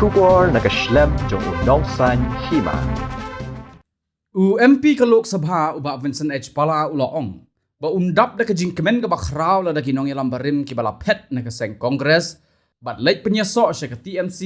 Kubor nakaslem jong unongsan Hima. MP ka Lok Sabha uba Vincent H. Pala ulaong. Ba undap da ka jingkemen ka bakraw la da kinong ilang barim ki bala pet na ka Seng Kongres. But late penyaso siya ka TMC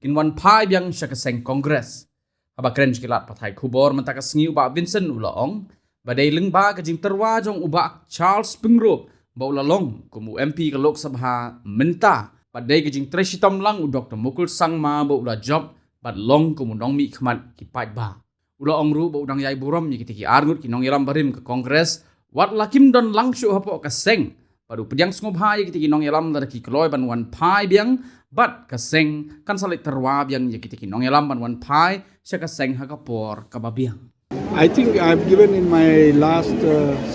kin Wanphai Biang siya ka Seng Kongres. Haba kren kilat patay Kubor mantakas ngi uba Vincent ulaong. Ba day lengba ka jing terwa jong uba Charles Pyngrope ba ulalong kumu MP ka Lok Sabha minta. Padai kejing tresitam lang u Dr. Mukul sang ma ba ula job bad long kumu nong mi khmat ki pai ba. Ula ongru ba udang yai buram ni kitiki arngut ki nong yalam barim ke kongres wat lakim don langshu hapo ka Seng. Padu Pdiang ngobhai kitiki nong yalam dar ki Kloi ban Wanphai Biang bat ka Seng kan salit terwa Biang ni kitiki nong yalam ban Wanphai sya ka Seng ha kapor ka Biang. I think I've given in my last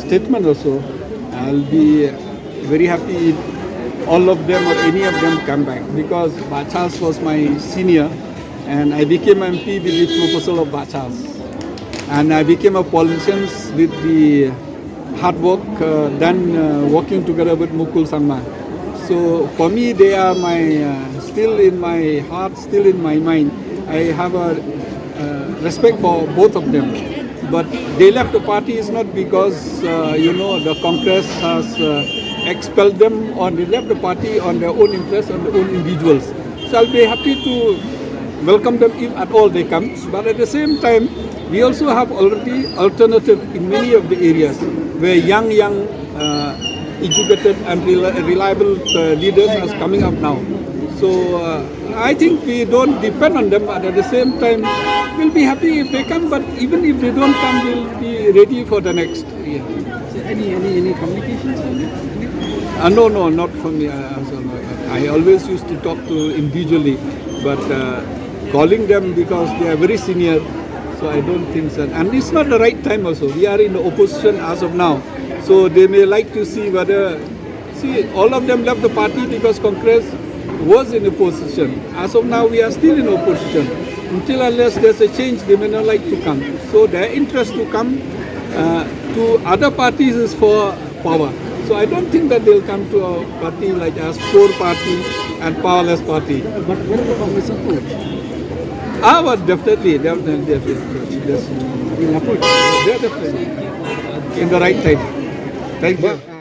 statement also, I'll be very happy if all of them or any of them come back, because Charles was my senior and I became MP with the proposal of Charles, and I became a politician with the hard work done working together with Mukul Sangma. So for me they are my still in my heart, still in my mind. I have a respect for both of them, but they left the party is not because the Congress has expelled them or they left the party on their own interest, on their own individuals. So I'll be happy to welcome them if at all they come. But at the same time, we also have already alternative in many of the areas where young educated and reliable leaders are coming up now. So I think we don't depend on them, but at the same time, we'll be happy if they come. But even if they don't come, we'll be ready for the next year. So any communications from you? No, not from me. I always used to talk to individually, but calling them because they are very senior, so I don't think so. And it's not the right time also. We are in the opposition as of now, so they may like to see whether. See, all of them left the party because Congress was in opposition. As of now, we are still in opposition. Until unless there's a change, they may not like to come. So their interest to come to other parties is for power. So I don't think that they'll come to a party like us, poor party and powerless party. But where the Congress approach? But definitely. Yes. Will approach? Definitely. In the right time. Thank you.